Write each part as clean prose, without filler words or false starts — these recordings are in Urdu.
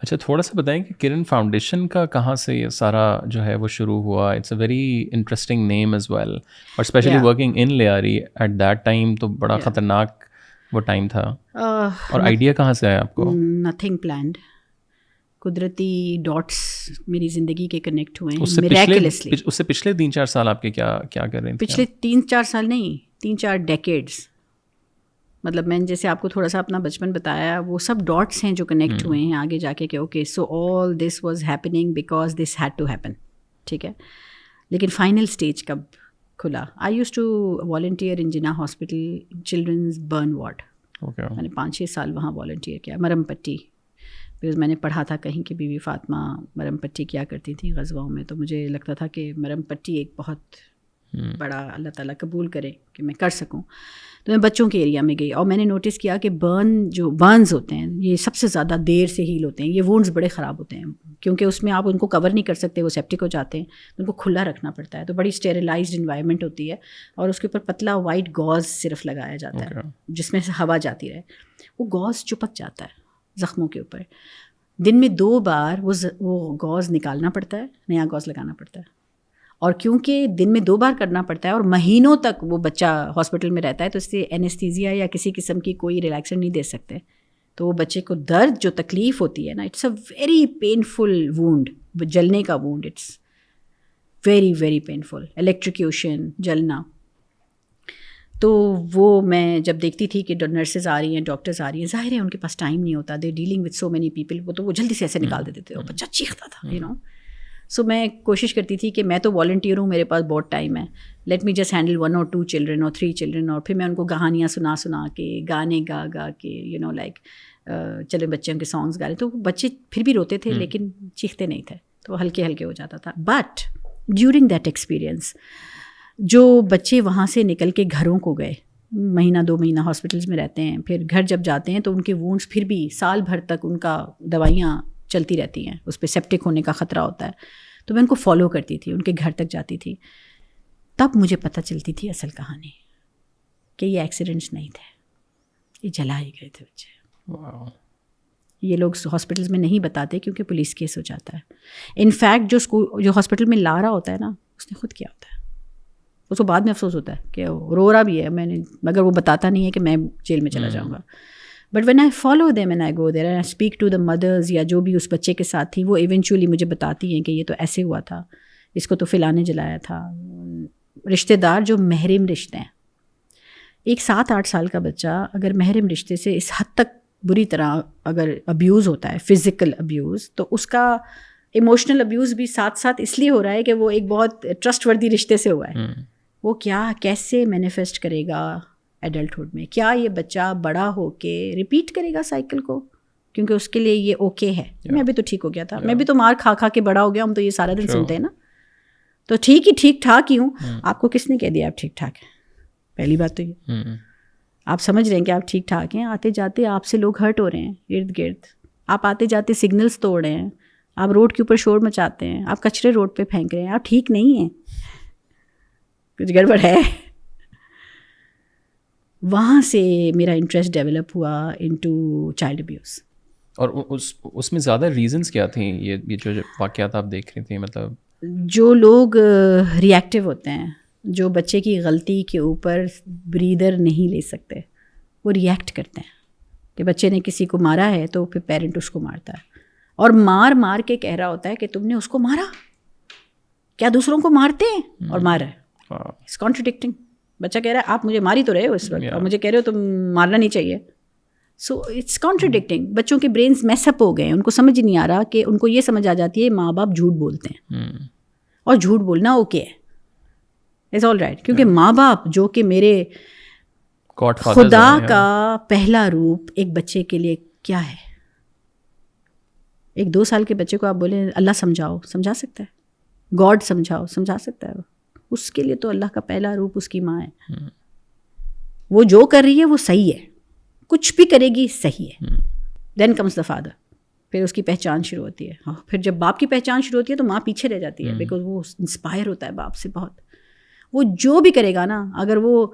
اچھا تھوڑا سا بتائیں کہ کرن فاؤنڈیشن کا کہاں سے یہ سارا جو ہے وہ شروع ہوا؟ It's a very interesting name as well, اور especially working in Lyari at that time تو بڑا خطرناک وہ ٹائم تھا. اور آئیڈیا کہاں سے آیا آپ کو؟ نتھنگ پلانڈ، قدرتی ڈاٹس میری زندگی کے کنیکٹ ہوئے ہیں میراکلسلی. اس سے پچھلے 3-4 سال آپ کے کیا کر رہے تھے؟ پچھلے 3-4 سال نہیں، 3-4 ڈیکیڈس. مطلب میں نے جیسے آپ کو تھوڑا سا اپنا بچپن بتایا، وہ سب ڈاٹس ہیں جو کنیکٹ ہوئے ہیں آگے جا کے کہ okay so all this was happening because this had to happen. ٹھیک ہے، لیکن فائنل اسٹیج کب کھلا؟ I used to volunteer in Jinnah hospital children's burn ward. میں نے 5-6 سال وہاں والنٹیئر کیا. مرم پٹی، بیکاز میں نے پڑھا تھا کہیں کہ بی بی فاطمہ مرم پٹی کیا کرتی تھیں غزواؤں میں، تو مجھے لگتا تھا کہ مرم پٹی ایک بہت بڑا اللہ تعالیٰ قبول کرے کہ میں کر سکوں. تو میں بچوں کے ایریا میں گئی اور میں نے نوٹس کیا کہ برنز ہوتے ہیں یہ سب سے زیادہ دیر سے ہیل ہوتے ہیں. یہ وونڈز بڑے خراب ہوتے ہیں کیونکہ اس میں آپ ان کو کور نہیں کر سکتے، وہ سیپٹک ہو جاتے ہیں، ان کو کھلا رکھنا پڑتا ہے. تو بڑی اسٹیریلائزڈ انوائرمنٹ ہوتی ہے اور اس کے اوپر پتلا وائٹ گوز صرف لگایا جاتا ہے جس میں سے ہوا جاتی رہے. وہ گوز چپک جاتا ہے زخموں کے اوپر. دن میں 2 بار وہ گوز نکالنا پڑتا ہے، نیا گوز لگانا پڑتا ہے. اور کیونکہ دن میں 2 بار کرنا پڑتا ہے اور مہینوں تک وہ بچہ ہاسپٹل میں رہتا ہے، تو اس سے اینستھیزیا یا کسی قسم کی کوئی ریلیکسر نہیں دے سکتے. تو وہ بچے کو درد جو تکلیف ہوتی ہے نا، it's a very painful wound, جلنے کا wound, it's very very painful. Electrocution, جلنا. تو وہ میں جب دیکھتی تھی کہ نرسز آ رہی ہیں، ڈاکٹرز آ رہی ہیں، ظاہر ہے ان کے پاس ٹائم نہیں ہوتا، they dealing with so many people, وہ جلدی سے ایسے نکال دیتے تھے اور بچہ چیختا تھا یو نو. سو میں کوشش کرتی تھی کہ میں تو والنٹیئر ہوں، میرے پاس بہت ٹائم ہے، let me just handle 1 or 2 children اور 3 چلڈرن. اور پھر میں ان کو کہانیاں سنا کے، گانے گا کے یو نو لائک چلے بچوں کے سانگس گا رہے. تو بچے پھر بھی روتے تھے لیکن چیختے نہیں تھے، تو ہلکے ہلکے ہو جاتا تھا. بٹ ڈیورنگ دیٹ ایکسپیرئنس جو بچے وہاں سے نکل کے گھروں کو گئے، 1-2 مہینہ ہاسپٹلس میں رہتے ہیں، پھر گھر جب جاتے ہیں تو ان کے وونڈس پھر بھی سال بھر تک ان کا دوائیاں چلتی رہتی ہیں، اس پہ سیپٹک ہونے کا خطرہ ہوتا ہے. تو میں ان کو فالو کرتی تھی، ان کے گھر تک جاتی تھی. تب مجھے پتہ چلتی تھی اصل کہانی کہ یہ ایکسیڈنٹس نہیں تھے، یہ جلا ہی گئے تھے بچے. یہ لوگ ہاسپٹلس میں نہیں بتاتے کیونکہ پولیس کیس ہو جاتا ہے. انفیکٹ جو ہاسپٹل میں لا رہا ہوتا ہے نا، اس نے خود کیا ہوتا ہے. اس کو بعد میں افسوس ہوتا ہے کہ رو رہا بھی ہے میں نے، مگر وہ بتاتا نہیں ہے کہ میں جیل میں چلا جاؤں گا. But when I follow them and I go there and I speak to the mothers یا جو بھی اس بچے کے ساتھ تھی، وہ ایونچولی مجھے بتاتی ہیں کہ یہ تو ایسے ہوا تھا، اس کو تو فلاں نے جلایا تھا. رشتہ دار جو محرم رشتے ہیں، ایک 7-8 سال کا بچہ اگر محرم رشتے سے اس حد تک بری طرح اگر ابیوز ہوتا ہے، فزیکل ابیوز، تو اس کا ایموشنل ابیوز بھی ساتھ ساتھ اس لیے ہو رہا ہے کہ وہ ایک بہت ٹرسٹ وردی رشتے سے ہوا ہے. وہ کیا کیسے مینیفیسٹ کرے گا ایڈلٹہڈ میں؟ کیا یہ بچہ بڑا ہو کے ریپیٹ کرے گا سائیکل کو؟ کیونکہ اس کے لیے یہ اوکے ہے. میں بھی تو ٹھیک ہو گیا تھا، میں بھی تو مار کھا کھا کے بڑا ہو گیا. ہم تو یہ سارا دن سنتے ہیں نا. تو ٹھیک ٹھاک ہی ہوں. آپ کو کس نے کہہ دیا آپ ٹھیک ٹھاک ہیں؟ پہلی بات تو یہ آپ سمجھ رہے ہیں کہ آپ ٹھیک ٹھاک ہیں. آتے جاتے آپ سے لوگ ہرٹ ہو رہے ہیں ارد گرد. آپ آتے جاتے سگنلس توڑ رہے ہیں، آپ روڈ کے اوپر شور مچاتے ہیں، آپ کچرے روڈ پہ پھینک رہے ہیں. آپ ٹھیک نہیں ہیں، کچھ گڑبڑ ہے. وہاں سے میرا انٹرسٹ ڈیولپ ہوا انٹو چائلڈ ابیوز. اور اس میں زیادہ ریزنس کیا تھیں یہ جو واقعات آپ دیکھ رہی تھیں؟ مطلب جو لوگ ری ایکٹیو ہوتے ہیں، جو بچے کی غلطی کے اوپر بریدر نہیں لے سکتے، وہ ری ایکٹ کرتے ہیں. کہ بچے نے کسی کو مارا ہے تو پھر پیرنٹ اس کو مارتا ہے اور مار کے کہہ رہا ہوتا ہے کہ تم نے اس کو مارا. کیا دوسروں کو مارتے ہیں اور مارا ہے. It's contradicting. بچہ کہہ رہا ہے آپ مجھے ماری تو رہے ہو اس وقت اور مجھے کہہ رہے ہو تم مارنا نہیں چاہیے. So it's contradicting. بچوں کے برینس میس اپ ہو گئے ہیں، ان کو سمجھ نہیں آ رہا کہ ان کو یہ سمجھ آ جاتی ہے ماں باپ جھوٹ بولتے ہیں اور جھوٹ بولنا اوکے ہے، اٹس آل رائٹ. کیونکہ ماں باپ جو کہ میرے خدا کا پہلا روپ ایک بچے کے لیے کیا ہے. ایک 2 سال کے بچے کو آپ بولیں اللہ سمجھاؤ، سمجھا سکتا ہے. گاڈ سمجھاؤ، سمجھا سکتا ہے. اس کے لیے تو اللہ کا پہلا روپ اس کی ماں ہے. وہ جو کر رہی ہے وہ صحیح ہے، کچھ بھی کرے گی صحیح ہے. Then comes the father. پھر اس کی پہچان شروع ہوتی ہے. پھر جب باپ کی پہچان شروع ہوتی ہے تو ماں پیچھے رہ جاتی ہے، بیکاز وہ انسپائر ہوتا ہے باپ سے بہت. وہ جو بھی کرے گا نا، اگر وہ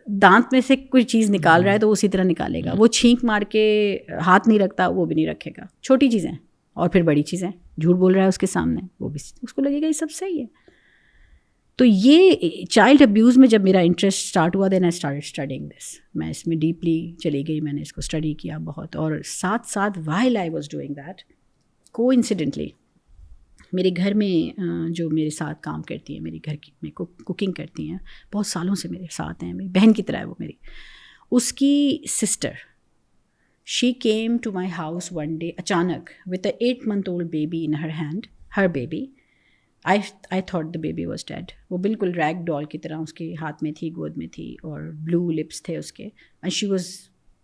دانت میں سے کوئی چیز نکال رہا ہے تو اسی طرح نکالے گا. وہ چھینک مار کے ہاتھ نہیں رکھتا, وہ بھی نہیں رکھے گا. چھوٹی چیزیں اور پھر بڑی چیزیں, جھوٹ بول رہا ہے اس کے سامنے, وہ بھی اس کو لگے گا یہ سب صحیح ہے. تو یہ چائلڈ ابیوز میں جب میرا انٹرسٹ اسٹارٹ ہوا, دین آئی اسٹارٹ اسٹڈیئنگ دس. میں اس میں ڈیپلی چلی گئی, میں نے اس کو اسٹڈی کیا بہت. اور ساتھ ساتھ while I was doing that, کو انسیڈنٹلی میرے گھر میں جو میرے ساتھ کام کرتی ہیں, میری گھر کی میں کوکنگ کرتی ہیں, بہت سالوں سے میرے ساتھ ہیں, میری بہن کی طرح ہے وہ میری, اس کی sister, she came to my house one day اچانک with a 8-month-old baby in her hand, her baby. I thought the baby was dead. وہ بالکل ریگ ڈال کی طرح اس کے ہاتھ میں تھی, گود میں تھی, اور بلو لپس تھے اس کے, and she was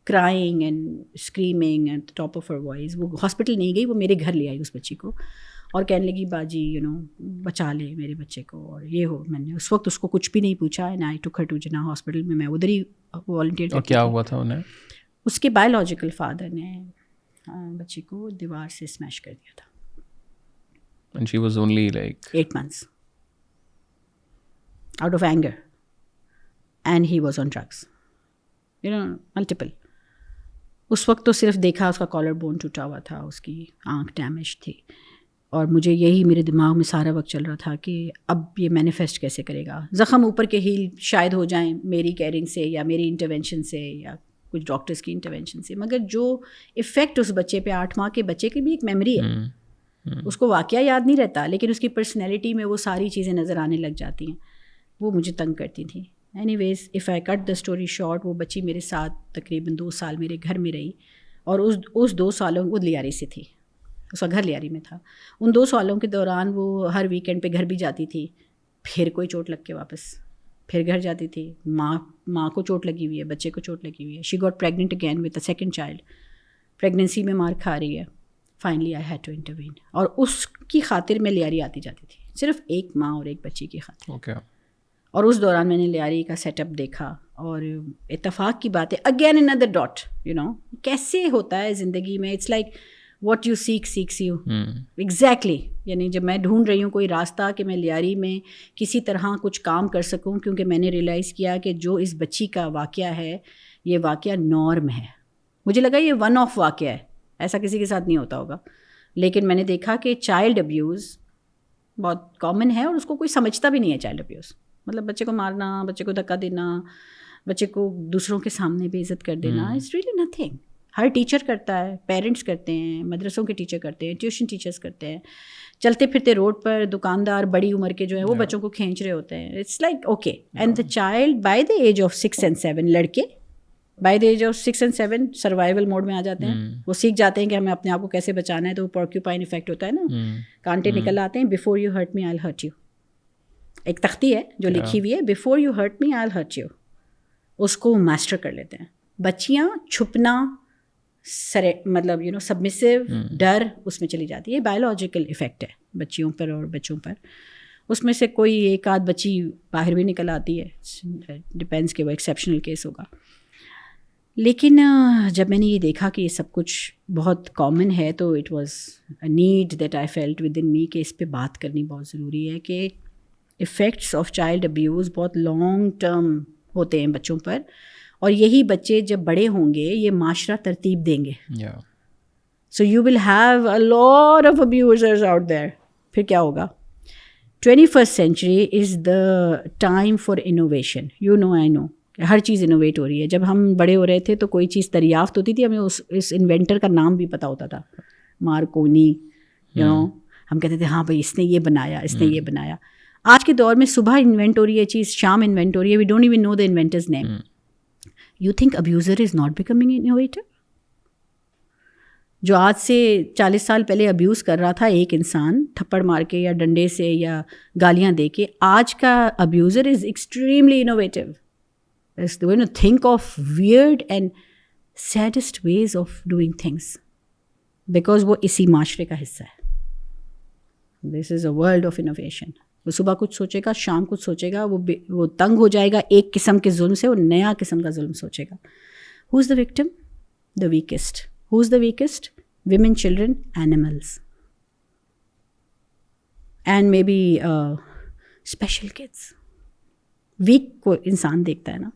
crying and screaming at the top of her voice. وہ ہاسپٹل نہیں گئی, وہ میرے گھر لے آئی اس بچی کو اور کہنے لگی باجی بچا لے میرے بچے کو, اور یہ ہو. میں نے اس وقت اس کو کچھ بھی نہیں پوچھا, and I took her to Jinnah hospital میں ادھر ہی والنٹیئر کرتی تھی. کیا ہوا تھا انہیں؟ اس کے بایولوجیکل فادر نے بچی کو دیوار سے اسمیش کر دیا تھا. And she was only like 8 months. Out of anger. And he was on drugs. Multiple. اس وقت تو صرف دیکھا اس کا کالر بون ٹوٹا ہوا تھا, اس کی آنکھ ڈیمیج تھی, اور مجھے یہی میرے دماغ میں سارا وقت چل رہا تھا کہ اب یہ مینیفیسٹ کیسے کرے گا. زخم اوپر کے ہیل شاید ہو جائیں میری کیئرنگ سے یا میری انٹرونشن سے یا کچھ ڈاکٹرس کی انٹرونشن سے, مگر جو افیکٹ اس بچے پہ, 8 ماہ کے بچے کی بھی ایک میموری ہے, اس کو واقعہ یاد نہیں رہتا, لیکن اس کی پرسنالٹی میں وہ ساری چیزیں نظر آنے لگ جاتی ہیں. وہ مجھے تنگ کرتی تھیں. Anyways if I cut the story short, وہ بچی میرے ساتھ تقریباً 2 سال میرے گھر میں رہی, اور اس 2 سالوں وہ لیاری سے تھی, اس کا گھر لیاری میں تھا. ان 2 سالوں کے دوران وہ ہر ویکینڈ پہ گھر بھی جاتی تھی, پھر کوئی چوٹ لگ کے واپس پھر گھر جاتی تھی. ماں کو چوٹ لگی ہوئی ہے, بچے کو چوٹ لگی ہوئی ہے. She got pregnant again with a 2nd child. Pregnancy میں مار کھا رہی ہے. Finally I had to intervene, اور اس کی خاطر میں لیاری آتی جاتی تھی, صرف ایک ماں اور ایک بچی کی خاطر. Okay. اور اس دوران میں نے لیاری کا سیٹ اپ دیکھا, اور اتفاق کی بات ہے, اگین another dot, کیسے ہوتا ہے زندگی میں. It's like what you seeks you. Exactly. یعنی جب میں ڈھونڈ رہی ہوں کوئی راستہ کہ میں لیاری میں کسی طرح کچھ کام کر سکوں, کیونکہ میں نے ریئلائز کیا کہ جو اس بچی کا واقعہ ہے یہ واقعہ نارم ہے. مجھے لگا یہ ون آف واقعہ ہے, ایسا کسی کے ساتھ نہیں ہوتا ہوگا, لیکن میں نے دیکھا کہ چائلڈ ابیوز بہت کامن ہے, اور اس کو کوئی سمجھتا بھی نہیں ہے. چائلڈ ابیوز مطلب بچے کو مارنا, بچے کو دھکا دینا, بچے کو دوسروں کے سامنے بے عزت کر دینا. It's really nothing. ہر ٹیچر کرتا ہے, پیرنٹس کرتے ہیں, مدرسوں کے ٹیچر کرتے ہیں, ٹیوشن ٹیچرس کرتے ہیں, چلتے پھرتے روڈ پر دکاندار بڑی عمر کے جو ہیں وہ بچوں کو کھینچ رہے ہوتے ہیں. It's like okay. And the child by the age of 6 and 7, لڑکے by the age of 6 and 7 survival mode میں آ جاتے ہیں. وہ سیکھ جاتے ہیں کہ ہمیں اپنے آپ کو کیسے بچانا ہے. تو پورکیوپائن افیکٹ ہوتا ہے نا, کانٹے نکل آتے ہیں. Before you hurt me I will hurt you. ایک تختی ہے جو لکھی ہوئی ہے, before you hurt me I will hurt you. اس کو ماسٹر کر لیتے ہیں. بچیاں چھپنا, مطلب سبمسیو, ڈر, اس میں چلی جاتی ہے. یہ بایولوجیکل افیکٹ ہے بچیوں پر اور بچوں پر. اس میں سے کوئی ایک آدھ بچی باہر بھی نکل آتی ہے, ڈپینڈس کہ وہ ایکسیپشنل کیس ہوگا. لیکن جب میں نے یہ دیکھا کہ یہ سب کچھ بہت کامن ہے, تو it was a need that I felt within me کہ اس پہ بات کرنی بہت ضروری ہے. کہ افیکٹس آف چائلڈ ابیوز بہت لانگ ٹرم ہوتے ہیں بچوں پر, اور یہی بچے جب بڑے ہوں گے یہ معاشرہ ترتیب دیں گے. So you will have a lot of abusers out there. پھر کیا ہوگا؟ 21st century is the time for innovation. I know ہر چیز انوویٹ ہو رہی ہے. جب ہم بڑے ہو رہے تھے تو کوئی چیز دریافت ہوتی تھی, ہمیں اس انوینٹر کا نام بھی پتہ ہوتا تھا, مارکونی. ہم کہتے تھے ہاں بھائی اس نے یہ بنایا, اس نے یہ بنایا. آج کے دور میں صبح انوینٹ ہو رہی ہے چیز, شام انوینٹ ہو رہی ہے, we don't even know the inventors name. You think abuser is not becoming innovator? جو آج سے 40 سال پہلے ابیوز کر رہا تھا ایک انسان تھپڑ مار کے یا ڈنڈے سے یا گالیاں دے کے, آج کا abuser is extremely innovative. Think of weird and saddest ways of doing things, because وہ اسی معاشرے کا حصہ ہے. This is a world of innovation. وہ صبح کچھ سوچے گا, شام کچھ سوچے گا, وہ تنگ ہو جائے گا ایک قسم کے ظلم سے, وہ نیا قسم کا ظلم سوچے گا. Who's the victim? The weakest. Who's the weakest? Women, children, animals. And maybe special kids. Weak کو انسان دیکھتا ہے نا,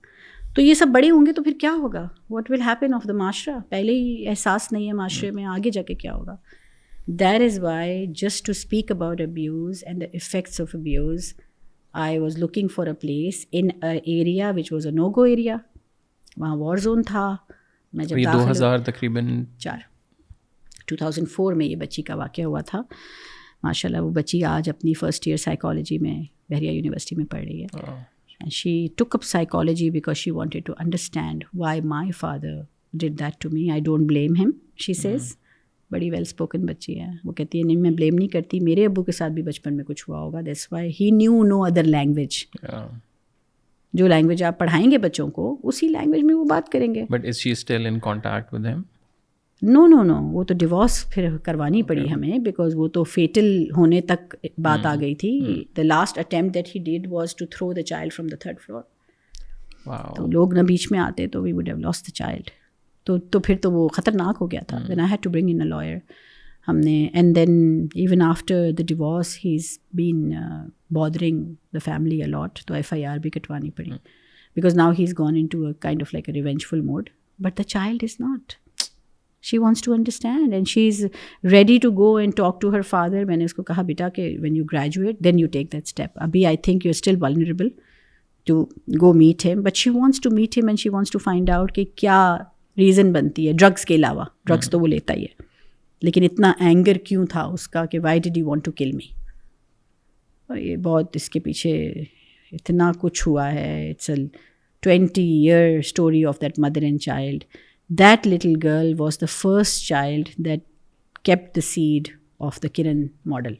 تو یہ سب بڑے ہوں گے تو پھر کیا ہوگا؟ What will happen of the معاشرہ؟ پہلے ہی احساس نہیں ہے معاشرے میں، آگے جا کے کیا ہوگا؟ That is why just to speak about abuse and the effects of abuse I was looking for a place in area which was a no go area. وہاں وار زون تھا. میں جب 2000 تقریباً 2004 میں یہ بچی کا واقعہ ہوا تھا. ماشاء اللہ وہ بچی آج اپنی فرسٹ ایئر سائیکالوجی میں بحریہ یونیورسٹی میں پڑھ رہی ہے. And she took up psychology because she wanted to understand why my father did that to me. I don't blame him, she says. بڑی ویل اسپوکن بچی ہے. وہ کہتی ہے نہیں میں بلیم نہیں کرتی, میرے ابو کے ساتھ بھی بچپن میں کچھ ہوا ہوگا. That's why he new no other language. جو لینگویج آپ پڑھائیں گے بچوں کو اسی لینگویج میں وہ بات کریں گے. But is she still in contact with him? نو وہ تو ڈیورس پھر کروانی پڑی ہمیں, بیکاز وہ تو فیٹل ہونے تک بات آ گئی تھی. The last attempt that he did was to throw the child from the 3rd floor. تو لوگ نہ بیچ میں آتے تو we would have lost the child. تو پھر تو وہ خطرناک ہو گیا تھا. Then I had to bring in a lawyer. ہم نے and then even after the divorce he is been bothering the family a lot. تو FIR بھی کٹوانی پڑی because now he is gone into a kind of like a revengeful mood. But the child is not. She wants to understand and she is ready to go and talk to her father. میں نے اس کو کہا بیٹا کہ when you graduate then you take that step. ابھی I think you're still vulnerable to go meet him, but she wants to meet him and she wants to find out کہ کیا ریزن بنتی ہے ڈرگس کے علاوہ. ڈرگس تو وہ لیتا ہی ہے لیکن اتنا اینگر کیوں تھا اس کا کہ why did he want to kill me. اور یہ بہت اس کے پیچھے اتنا کچھ ہوا ہے. It's a 20-year story of that mother and child. That little girl was the first child that kept the seed of the Kiran model.